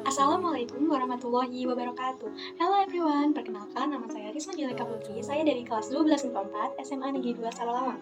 Assalamualaikum warahmatullahi wabarakatuh. Hello everyone, perkenalkan nama saya Risma Jeleka Putri. Saya dari kelas 12 IPA 4 SMA Negeri 2 Sarawak.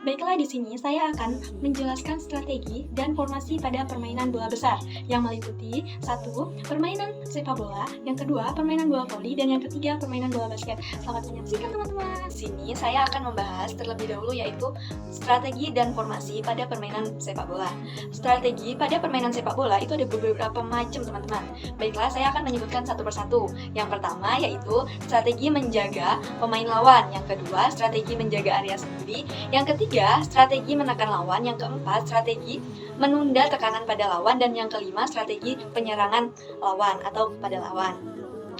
Baiklah, di sini saya akan menjelaskan strategi dan formasi pada permainan bola besar yang meliputi 1. Permainan sepak bola, yang kedua permainan bola voli, dan yang ketiga permainan bola basket. Selamat menyaksikan teman-teman. Di sini saya akan membahas terlebih dahulu yaitu strategi dan formasi pada permainan sepak bola. Strategi pada permainan sepak bola itu ada beberapa macam teman-teman. Baiklah, saya akan menyebutkan satu persatu. Yang pertama yaitu strategi menjaga pemain lawan, yang kedua strategi menjaga area sendiri, yang ketiga strategi menekan lawan, yang keempat strategi menunda tekanan pada lawan, dan yang kelima strategi penyerangan lawan atau pada lawan.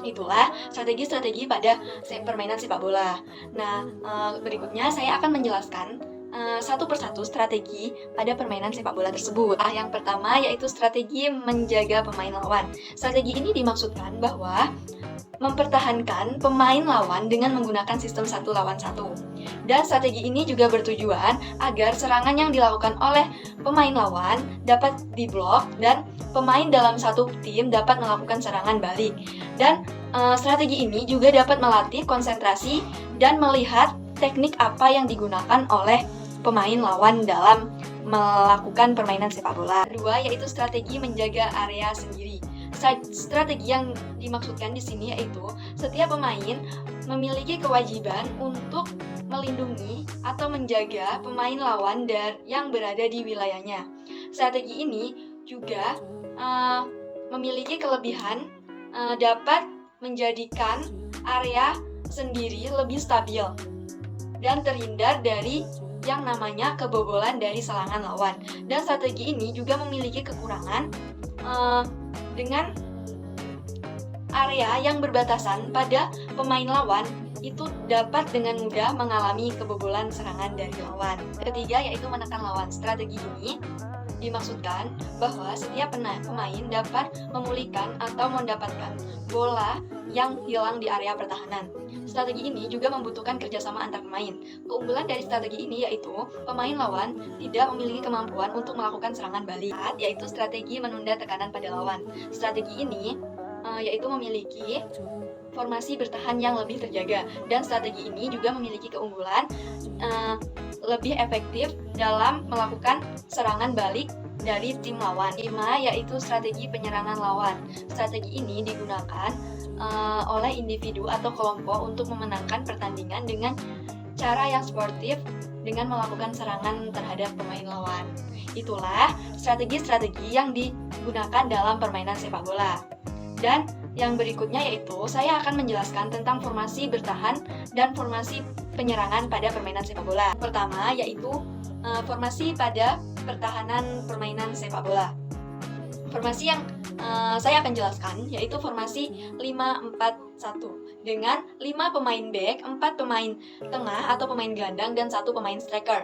Itulah strategi-strategi pada permainan sepak bola. Nah, berikutnya saya akan menjelaskan satu persatu strategi pada permainan sepak bola tersebut. Yang pertama yaitu strategi menjaga pemain lawan. Strategi ini dimaksudkan bahwa mempertahankan pemain lawan dengan menggunakan sistem 1 lawan 1. Dan strategi ini juga bertujuan agar serangan yang dilakukan oleh pemain lawan dapat diblok dan pemain dalam satu tim dapat melakukan serangan balik. Dan strategi ini juga dapat melatih konsentrasi dan melihat teknik apa yang digunakan oleh pemain lawan dalam melakukan permainan sepak bola. Kedua yaitu strategi menjaga area sendiri. Strategi yang dimaksudkan di sini yaitu setiap pemain memiliki kewajiban untuk melindungi atau menjaga pemain lawan yang berada di wilayahnya. Strategi ini juga memiliki kelebihan dapat menjadikan area sendiri lebih stabil dan terhindar dari yang namanya kebobolan dari serangan lawan. Dan strategi ini juga memiliki kekurangan dengan area yang berbatasan pada pemain lawan itu dapat dengan mudah mengalami kebobolan serangan dari lawan. Ketiga yaitu menekan lawan. Strategi ini dimaksudkan bahwa setiap pemain dapat memulihkan atau mendapatkan bola yang hilang di area pertahanan. Strategi ini juga membutuhkan kerjasama antar pemain. Keunggulan dari strategi ini yaitu pemain lawan tidak memiliki kemampuan untuk melakukan serangan balik, yaitu strategi menunda tekanan pada lawan. Strategi ini yaitu memiliki formasi bertahan yang lebih terjaga, dan strategi ini juga memiliki keunggulan lebih efektif dalam melakukan serangan balik dari tim lawan. 5 yaitu strategi penyerangan lawan. Strategi ini digunakan oleh individu atau kelompok untuk memenangkan pertandingan dengan cara yang sportif dengan melakukan serangan terhadap pemain lawan. Itulah strategi-strategi yang digunakan dalam permainan sepak bola. Dan yang berikutnya yaitu saya akan menjelaskan tentang formasi bertahan dan formasi penyerangan pada permainan sepak bola. Pertama yaitu formasi pada pertahanan permainan sepak bola. Formasi yang saya akan jelaskan yaitu formasi 5-4-1 dengan 5 pemain back, 4 pemain tengah atau pemain gelandang, dan 1 pemain striker.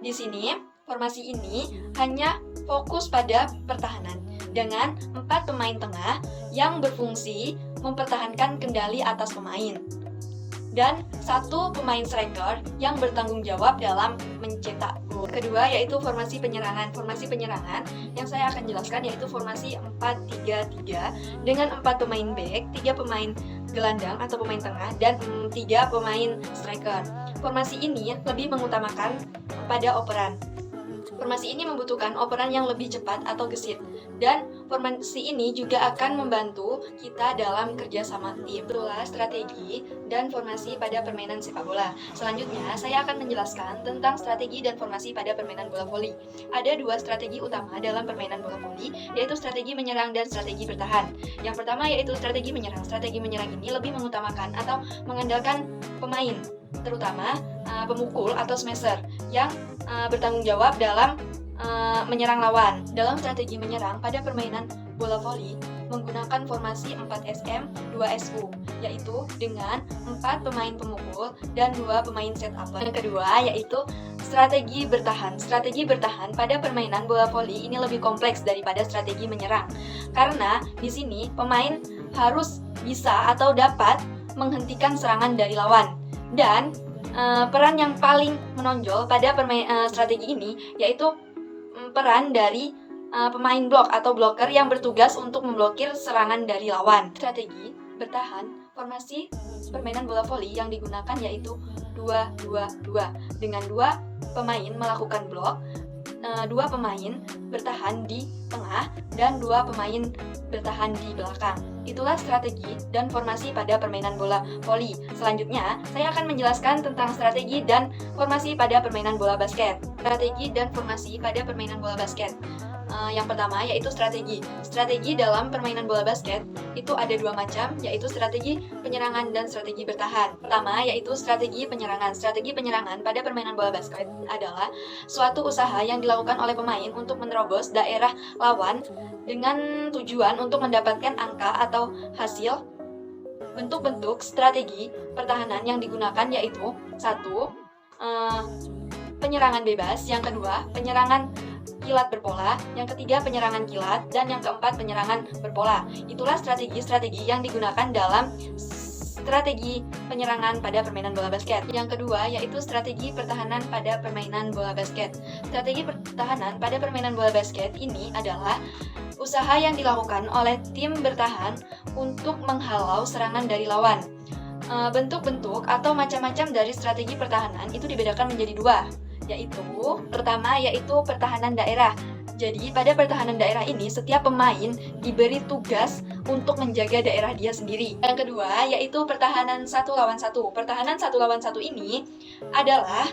Di sini formasi ini hanya fokus pada pertahanan dengan 4 pemain tengah yang berfungsi mempertahankan kendali atas pemain, dan 1 pemain striker yang bertanggung jawab dalam mencetak gol. Kedua yaitu formasi penyerangan. Formasi penyerangan yang saya akan jelaskan yaitu formasi 4-3-3 dengan 4 pemain back, 3 pemain gelandang atau pemain tengah, dan 3 pemain striker. Formasi ini lebih mengutamakan pada operan. Formasi ini membutuhkan operan yang lebih cepat atau gesit, dan formasi ini juga akan membantu kita dalam kerja sama tim. Itulah strategi dan formasi pada permainan sepak bola. Selanjutnya, saya akan menjelaskan tentang strategi dan formasi pada permainan bola voli. Ada 2 strategi utama dalam permainan bola voli, yaitu strategi menyerang dan strategi bertahan. Yang pertama yaitu strategi menyerang. Strategi menyerang ini lebih mengutamakan atau mengandalkan pemain, terutama pemukul atau smasher yang bertanggung jawab dalam menyerang lawan. Dalam strategi menyerang pada permainan bola voli menggunakan formasi 4SM 2SU, yaitu dengan 4 pemain pemukul dan 2 pemain setup. Yang kedua yaitu strategi bertahan. Strategi bertahan pada permainan bola voli ini lebih kompleks daripada strategi menyerang, karena di sini pemain harus bisa atau dapat menghentikan serangan dari lawan, dan peran yang paling menonjol pada strategi ini yaitu peran dari pemain blok atau blocker yang bertugas untuk memblokir serangan dari lawan. Strategi bertahan, formasi permainan bola voli yang digunakan yaitu 2-2-2 dengan 2 pemain melakukan blok, 2 pemain bertahan di tengah, dan 2 pemain bertahan di belakang. Itulah strategi dan formasi pada permainan bola voli. Selanjutnya, saya akan menjelaskan tentang strategi dan formasi pada permainan bola basket. Strategi dan formasi pada permainan bola basket. Yang pertama yaitu strategi. Strategi dalam permainan bola basket itu ada 2 macam, yaitu strategi penyerangan dan strategi bertahan. Pertama yaitu strategi penyerangan. Strategi penyerangan pada permainan bola basket adalah suatu usaha yang dilakukan oleh pemain untuk menerobos daerah lawan dengan tujuan untuk mendapatkan angka atau hasil. Bentuk-bentuk strategi pertahanan yang digunakan yaitu 1. Penyerangan bebas, yang kedua penyerangan kilat berpola, yang ketiga penyerangan kilat, dan yang keempat penyerangan berpola. Itulah strategi-strategi yang digunakan dalam strategi penyerangan pada permainan bola basket. Yang kedua yaitu strategi pertahanan pada permainan bola basket. Strategi pertahanan pada permainan bola basket ini adalah usaha yang dilakukan oleh tim bertahan untuk menghalau serangan dari lawan. Bentuk-bentuk atau macam-macam dari strategi pertahanan itu dibedakan menjadi 2. Yaitu pertama yaitu pertahanan daerah. Jadi pada pertahanan daerah ini setiap pemain diberi tugas untuk menjaga daerah dia sendiri. Yang kedua yaitu pertahanan 1 lawan 1. Pertahanan 1 lawan 1 ini adalah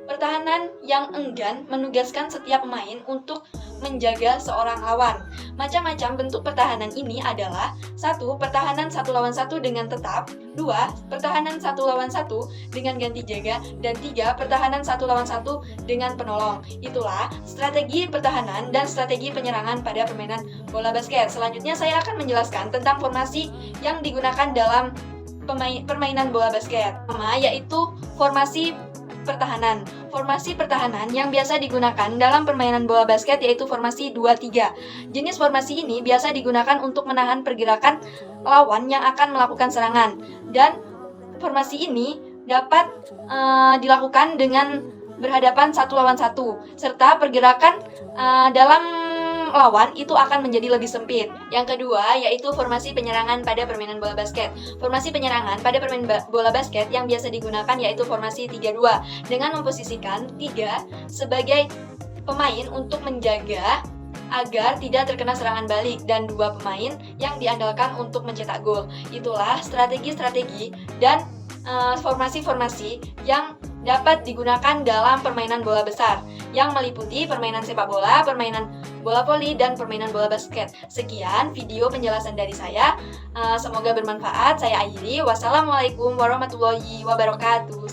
pertahanan yang enggan menugaskan setiap pemain untuk menjaga seorang lawan. Macam-macam bentuk pertahanan ini adalah 1. Pertahanan 1 lawan 1 dengan tetap, 2. Pertahanan 1 lawan 1 dengan ganti jaga, dan 3. Pertahanan 1 lawan 1 dengan penolong. Itulah strategi pertahanan dan strategi penyerangan pada permainan bola basket. Selanjutnya saya akan menjelaskan tentang formasi yang digunakan dalam permainan bola basket. Pertama yaitu formasi pertahanan. Formasi pertahanan yang biasa digunakan dalam permainan bola basket yaitu formasi 2-3. Jenis formasi ini biasa digunakan untuk menahan pergerakan lawan yang akan melakukan serangan. Dan formasi ini dapat dilakukan dengan berhadapan 1 lawan 1, serta pergerakan dalam lawan itu akan menjadi lebih sempit. Yang kedua yaitu formasi penyerangan pada permainan bola basket. Formasi penyerangan pada permainan bola basket yang biasa digunakan yaitu formasi 3-2 dengan memposisikan 3 sebagai pemain untuk menjaga agar tidak terkena serangan balik dan 2 pemain yang diandalkan untuk mencetak gol. Itulah strategi-strategi dan formasi-formasi yang dapat digunakan dalam permainan bola besar yang meliputi permainan sepak bola, permainan bola voli, dan permainan bola basket. Sekian video penjelasan dari saya. Semoga bermanfaat. Saya akhiri. Wassalamualaikum warahmatullahi wabarakatuh.